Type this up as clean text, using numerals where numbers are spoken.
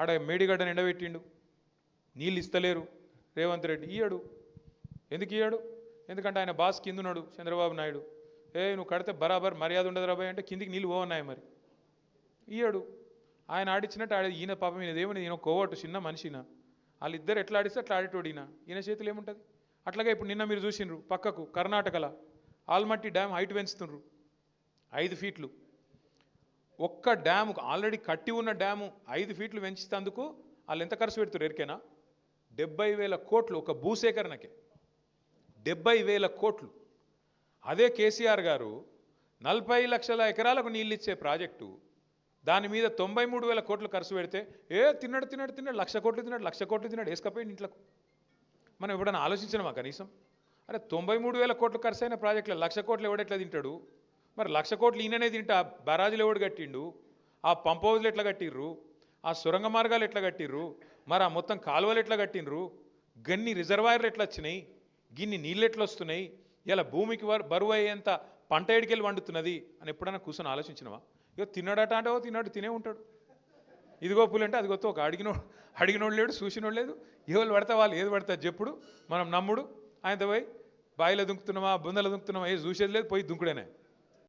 ఆడ మేడిగడ్డను ఎండబెట్టిండు, నీళ్ళు ఇస్తలేరు రేవంత్ రెడ్డి. ఇయ్యడు. ఎందుకు ఇయ్యడు? ఎందుకంటే ఆయన బాస్ కింద ఉన్నాడు చంద్రబాబు నాయుడు. నువ్వు కడితే బరాబర్ మర్యాద ఉండదు రాబాయ్ అంటే కిందికి నీళ్ళు పోవన్నాయి. మరి ఇయ్యడు. ఆయన ఆడిచ్చినట్టు ఈయన పాపం ఈయన దేవుని ఈయన కోవట్టు చిన్న మనిషిన, వాళ్ళిద్దరు ఎట్లా ఆడిస్తే అట్లా ఆడేటోడు ఈయన చేతులు ఏముంటుంది. అట్లాగే ఇప్పుడు నిన్న మీరు చూసిండ్రు పక్కకు కర్ణాటకలో ఆల్మట్టి డ్యామ్ హైట్ పెంచుతుండ్రు 5 ఫీట్లు. ఒక్క డ్యాము ఆల్రెడీ కట్టి ఉన్న డ్యాము 5 ఫీట్లు పెంచుతందుకు వాళ్ళు ఎంత ఖర్చు పెడుతున్నారు ఎరికేనా? 70,000 కోట్లు ఒక భూసేకరణకే. 70,000 కోట్లు. అదే కేసీఆర్ గారు 40 లక్షల ఎకరాలకు నీళ్ళు ఇచ్చే ప్రాజెక్టు దాని మీద 93,000 కోట్లు ఖర్చు పెడితే తిన్నాడు 1,00,000 కోట్లు తిన్నాడు 1,00,000 కోట్లు తిన్నాడు వేసుకపోయింది ఇంట్లోకు. మనం ఎప్పుడైనా ఆలోచించినామా కనీసం? అరే 93,000 కోట్లు ఖర్చు అయిన ప్రాజెక్టులో 1,00,000 కోట్లు ఎవడెట్లా తింటాడు? మరి 1,00,000 కోట్లు ఈయననే తింటా బరాజులు ఎవడు కట్టిండు? ఆ పంప్ హౌజులు ఎట్లా కట్టిర్రు? ఆ సొరంగ మార్గాలు ఎట్లా కట్టిర్రు? మరి ఆ మొత్తం కాలువలు ఎట్లా కట్టిండ్రు? గన్ని రిజర్వాయర్లు ఎట్లా వచ్చినాయి? గిన్ని నీళ్ళు ఎట్లా వస్తున్నాయి? ఇలా భూమికి బరువు అయ్యేంత పంట ఎడికెళ్ళి వండుతున్నది అని ఎప్పుడైనా కూర్చొని ఆలోచించినవా? ఇక తిన్నాడట అంటే తిన్నాడు తినే ఉంటాడు. ఇదిగో పులంటే అదిగొత్తో ఒక అడిగినోడు లేడు, చూసినోడు లేదు. ఎవరు పడతా వాళ్ళు ఏది పడతా చెప్పుడు మనం నమ్ముడు. ఆయనతో పోయి బాయిలో దుంకుతున్నామా బుందలో దుంకుతున్నామా ఏది చూసేది లేదు, పోయి దుంకుడేనే.